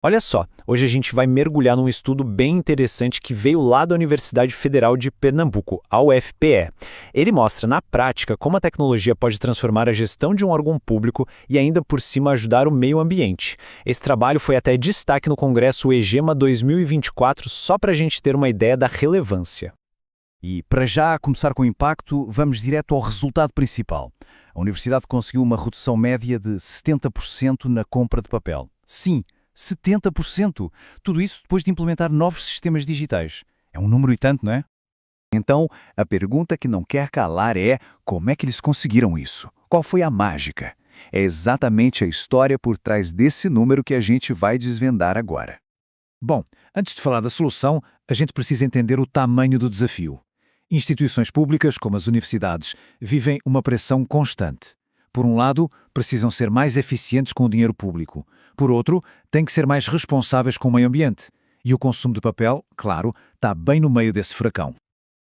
Olha só, hoje a gente vai mergulhar num estudo bem interessante que veio lá da Universidade Federal de Pernambuco, a UFPE. Ele mostra na prática como a tecnologia pode transformar a gestão de um órgão público e ainda por cima ajudar o meio ambiente. Esse trabalho foi até destaque no Congresso EGEMA 2024, só para a gente ter uma ideia da relevância. E, para já começar com o impacto, vamos direto ao resultado principal. A universidade conseguiu uma redução média de 70% na compra de papel. Sim, 70%! Tudo isso depois de implementar novos sistemas digitais. É um número e tanto, não é? Então, a pergunta que não quer calar é: como é que eles conseguiram isso? Qual foi a mágica? É exatamente a história por trás desse número que a gente vai desvendar agora. Bom, antes de falar da solução, a gente precisa entender o tamanho do desafio. Instituições públicas, como as universidades, vivem uma pressão constante. Por um lado, precisam ser mais eficientes com o dinheiro público. Por outro, têm que ser mais responsáveis com o meio ambiente. E o consumo de papel, claro, está bem no meio desse furacão.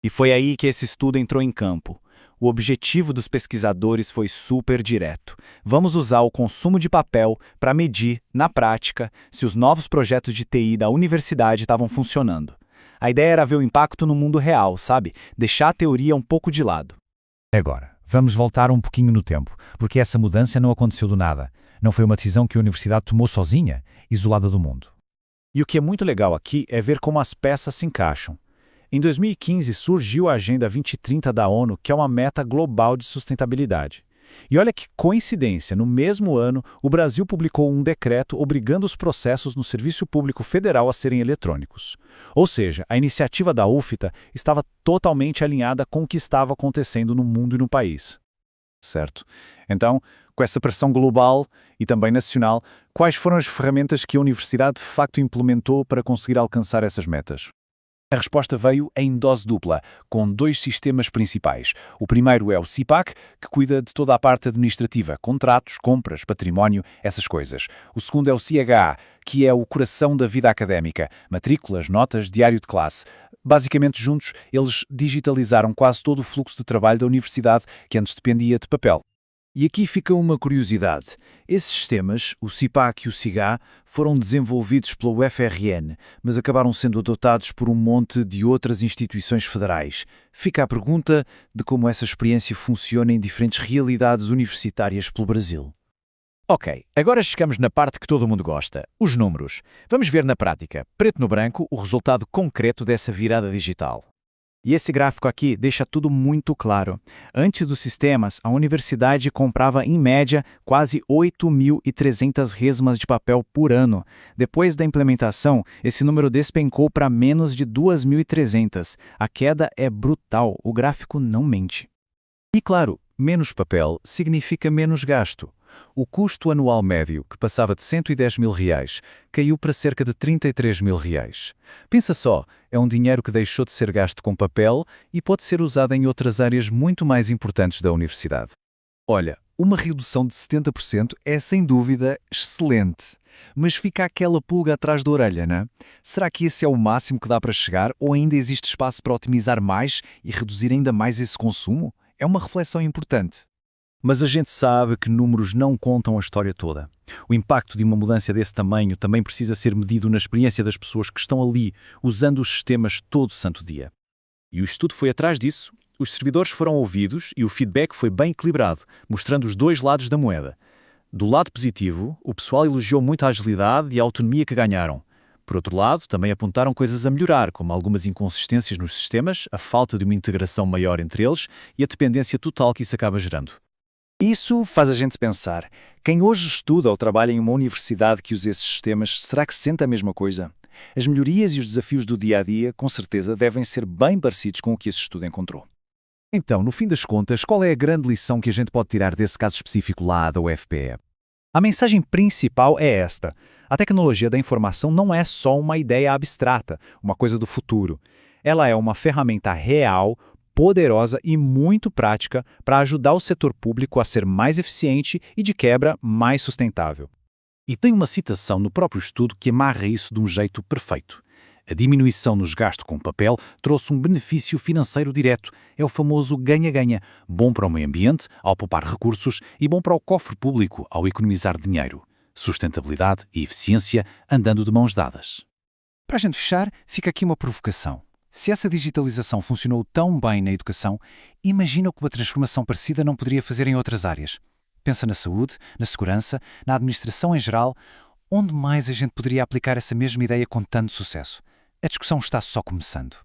E foi aí que esse estudo entrou em campo. O objetivo dos pesquisadores foi super direto. Vamos usar o consumo de papel para medir, na prática, se os novos projetos de TI da universidade estavam funcionando. A ideia era ver o impacto no mundo real, sabe? Deixar a teoria um pouco de lado. Agora, vamos voltar um pouquinho no tempo, porque essa mudança não aconteceu do nada. Não foi uma decisão que a universidade tomou sozinha, isolada do mundo. E o que é muito legal aqui é ver como as peças se encaixam. Em 2015 surgiu a Agenda 2030 da ONU, que é uma meta global de sustentabilidade. E olha que coincidência, no mesmo ano, o Brasil publicou um decreto obrigando os processos no Serviço Público Federal a serem eletrônicos. Ou seja, a iniciativa da UFITA estava totalmente alinhada com o que estava acontecendo no mundo e no país. Certo. Então, com essa pressão global e também nacional, quais foram as ferramentas que a universidade de facto implementou para conseguir alcançar essas metas? A resposta veio em dose dupla, com dois sistemas principais. O primeiro é o CIPAC, que cuida de toda a parte administrativa, contratos, compras, património, essas coisas. O segundo é o CHA, que é o coração da vida académica, matrículas, notas, diário de classe. Basicamente, juntos, eles digitalizaram quase todo o fluxo de trabalho da universidade, que antes dependia de papel. E aqui fica uma curiosidade. Esses sistemas, o CIPAC e o CIGA, foram desenvolvidos pela UFRN, mas acabaram sendo adotados por um monte de outras instituições federais. Fica a pergunta de como essa experiência funciona em diferentes realidades universitárias pelo Brasil. Ok, agora chegamos na parte que todo mundo gosta, os números. Vamos ver na prática, preto no branco, o resultado concreto dessa virada digital. E esse gráfico aqui deixa tudo muito claro. Antes dos sistemas, a universidade comprava, em média, quase 8.300 resmas de papel por ano. Depois da implementação, esse número despencou para menos de 2.300. A queda é brutal, o gráfico não mente. E claro, menos papel significa menos gasto. O custo anual médio, que passava de R$110.000, caiu para cerca de R$33.000. Pensa só, é um dinheiro que deixou de ser gasto com papel e pode ser usado em outras áreas muito mais importantes da universidade. Olha, uma redução de 70% é sem dúvida excelente. Mas fica aquela pulga atrás da orelha, não é? Será que esse é o máximo que dá para chegar ou ainda existe espaço para otimizar mais e reduzir ainda mais esse consumo? É uma reflexão importante. Mas a gente sabe que números não contam a história toda. O impacto de uma mudança desse tamanho também precisa ser medido na experiência das pessoas que estão ali, usando os sistemas todo santo dia. E o estudo foi atrás disso. Os servidores foram ouvidos e o feedback foi bem equilibrado, mostrando os dois lados da moeda. Do lado positivo, o pessoal elogiou muito a agilidade e a autonomia que ganharam. Por outro lado, também apontaram coisas a melhorar, como algumas inconsistências nos sistemas, a falta de uma integração maior entre eles e a dependência total que isso acaba gerando. Isso faz a gente pensar. Quem hoje estuda ou trabalha em uma universidade que usa esses sistemas, será que sente a mesma coisa? As melhorias e os desafios do dia-a-dia, com certeza, devem ser bem parecidos com o que esse estudo encontrou. Então, no fim das contas, qual é a grande lição que a gente pode tirar desse caso específico lá da UFPE? A mensagem principal é esta. A tecnologia da informação não é só uma ideia abstrata, uma coisa do futuro. Ela é uma ferramenta real, poderosa e muito prática para ajudar o setor público a ser mais eficiente e, de quebra, mais sustentável. E tem uma citação no próprio estudo que amarra isso de um jeito perfeito. A diminuição nos gastos com papel trouxe um benefício financeiro direto. É o famoso ganha-ganha, bom para o meio ambiente, ao poupar recursos, e bom para o cofre público, ao economizar dinheiro. sustentabilidade e eficiência andando de mãos dadas. Para a gente fechar, fica aqui uma provocação. Se essa digitalização funcionou tão bem na educação, imagina que uma transformação parecida não poderia fazer em outras áreas. Pensa na saúde, na segurança, na administração em geral. Onde mais a gente poderia aplicar essa mesma ideia com tanto sucesso? A discussão está só começando.